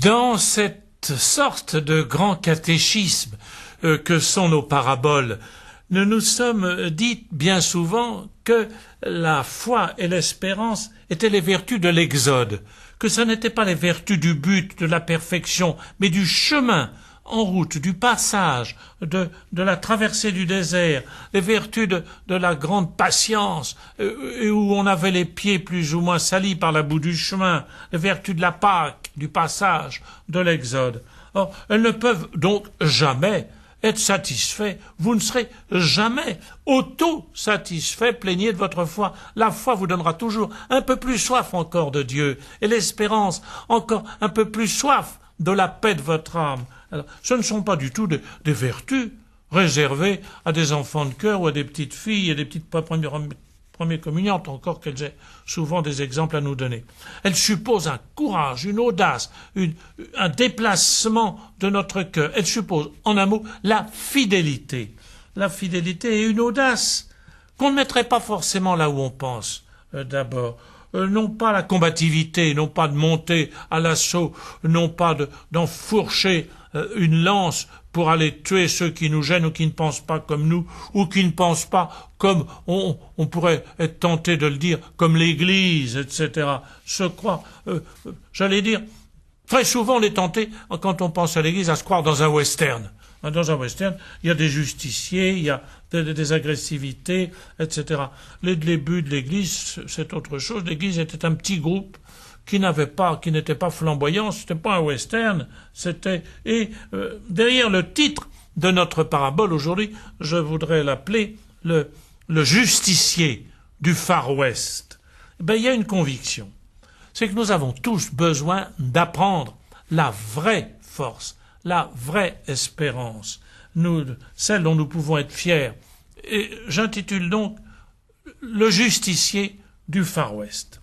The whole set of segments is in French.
Dans cette sorte de grand catéchisme que sont nos paraboles, nous nous sommes dit bien souvent que la foi et l'espérance étaient les vertus de l'Exode, que ce n'étaient pas les vertus du but, de la perfection, mais du chemin en route, du passage, de la traversée du désert, les vertus de la grande patience, où on avait les pieds plus ou moins salis par la boue du chemin, les vertus de la Pâque, du passage, de l'Exode. Or, elles ne peuvent donc jamais être satisfaits. Vous ne serez jamais auto-satisfait, plaignez de votre foi. La foi vous donnera toujours un peu plus soif encore de Dieu, et l'espérance encore un peu plus soif de la paix de votre âme. Alors, ce ne sont pas du tout des vertus réservées à des enfants de cœur ou à des petites filles et des petites premières communiantes, encore qu'elles aient souvent des exemples à nous donner. Elles supposent un courage, une audace, un déplacement de notre cœur. Elles supposent, en un mot, la fidélité. La fidélité et une audace qu'on ne mettrait pas forcément là où on pense d'abord. Non pas la combativité, non pas de monter à l'assaut, non pas d'enfourcher une lance pour aller tuer ceux qui nous gênent ou qui ne pensent pas comme nous, ou qui ne pensent pas comme on pourrait être tenté de le dire, comme l'Église, etc. Se croire, j'allais dire, très souvent on est tenté, quand on pense à l'Église, à se croire dans un western. Dans un western, il y a des justiciers, il y a des agressivités, etc. Les débuts de l'Église, c'est autre chose. L'Église était un petit groupe qui n'était pas flamboyant, c'était pas un western, derrière le titre de notre parabole aujourd'hui, je voudrais l'appeler le justicier du Far West. Il y a une conviction, c'est que nous avons tous besoin d'apprendre la vraie force, la vraie espérance, celle dont nous pouvons être fiers. Et j'intitule donc le justicier du Far West.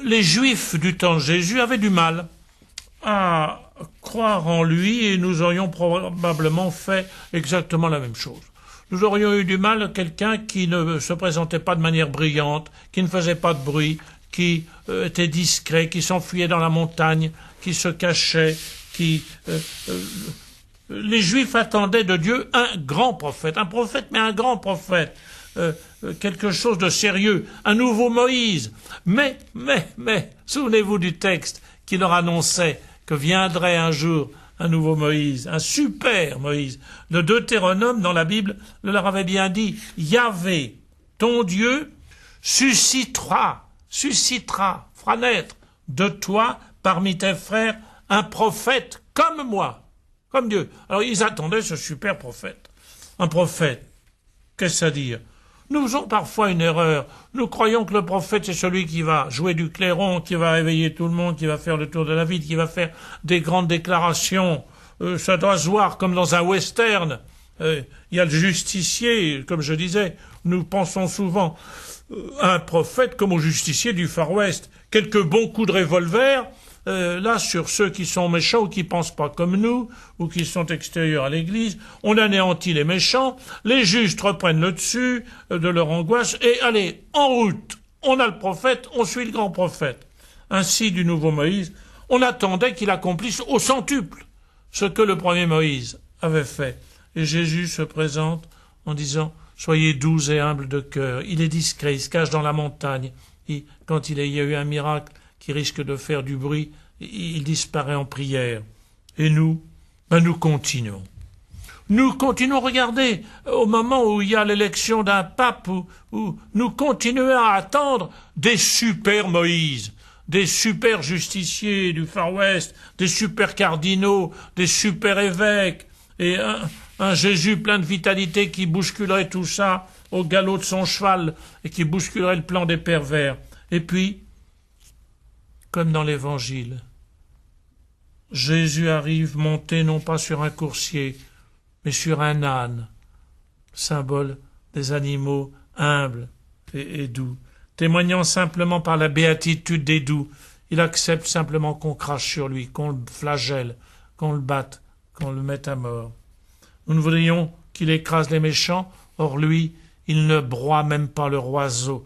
Les Juifs du temps de Jésus avaient du mal à croire en lui et nous aurions probablement fait exactement la même chose. Nous aurions eu du mal à quelqu'un qui ne se présentait pas de manière brillante, qui ne faisait pas de bruit, qui était discret, qui s'enfuyait dans la montagne, qui se cachait, les Juifs attendaient de Dieu un grand prophète, mais un grand prophète, quelque chose de sérieux, un nouveau Moïse. Mais, souvenez-vous du texte qui leur annonçait que viendrait un jour un nouveau Moïse, un super Moïse. Le Deutéronome, dans la Bible, leur avait bien dit, Yahvé, ton Dieu, suscitera, fera naître de toi, parmi tes frères, un prophète comme moi, comme Dieu. Alors ils attendaient ce super prophète. Un prophète, qu'est-ce que ça veut dire? Nous faisons parfois une erreur. Nous croyons que le prophète, c'est celui qui va jouer du clairon, qui va réveiller tout le monde, qui va faire le tour de la ville, qui va faire des grandes déclarations. Ça doit se voir comme dans un western. Il y a le justicier, comme je disais. Nous pensons souvent à un prophète comme au justicier du Far West. Quelques bons coups de revolver, là, sur ceux qui sont méchants ou qui pensent pas comme nous, ou qui sont extérieurs à l'Église, on anéantit les méchants, les justes reprennent le dessus de leur angoisse, et allez, en route, on a le prophète, on suit le grand prophète. Ainsi, du nouveau Moïse, on attendait qu'il accomplisse au centuple ce que le premier Moïse avait fait. Et Jésus se présente en disant, soyez doux et humbles de cœur. Il est discret, il se cache dans la montagne. Quand il y a eu un miracle qui risque de faire du bruit, il disparaît en prière. Et nous, nous continuons. Nous continuons, regardez, au moment où il y a l'élection d'un pape, où nous continuons à attendre des super Moïse, des super justiciers du Far West, des super cardinaux, des super évêques, et un Jésus plein de vitalité qui bousculerait tout ça au galop de son cheval et qui bousculerait le plan des pervers. Et puis, comme dans l'Évangile, Jésus arrive monté non pas sur un coursier, mais sur un âne, symbole des animaux humbles et doux. Témoignant simplement par la béatitude des doux, il accepte simplement qu'on crache sur lui, qu'on le flagelle, qu'on le batte, qu'on le mette à mort. Nous ne voudrions qu'il écrase les méchants, or lui, il ne broie même pas le roseau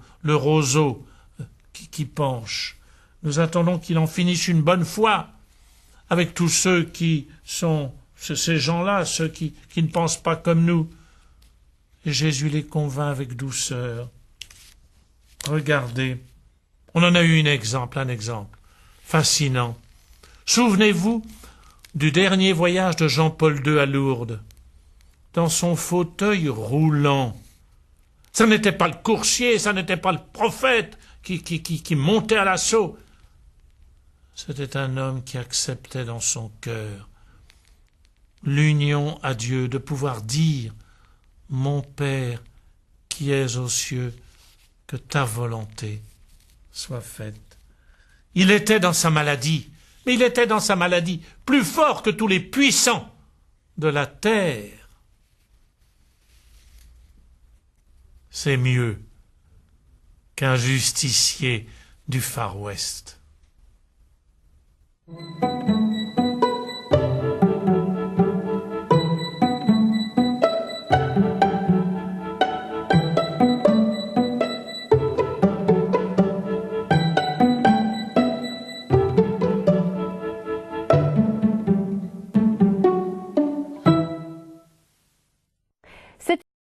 qui penche. Nous attendons qu'il en finisse une bonne fois avec tous ceux qui sont ces gens-là, ceux qui ne pensent pas comme nous. Et Jésus les convainc avec douceur. Regardez, on en a eu un exemple fascinant. Souvenez-vous du dernier voyage de Jean-Paul II à Lourdes, dans son fauteuil roulant. Ça n'était pas le coursier, ça n'était pas le prophète qui montait à l'assaut. C'était un homme qui acceptait dans son cœur l'union à Dieu, de pouvoir dire « Mon Père qui es aux cieux, que ta volonté soit faite. » Il était dans sa maladie, mais il était dans sa maladie plus fort que tous les puissants de la terre. C'est mieux qu'un justicier du Far West.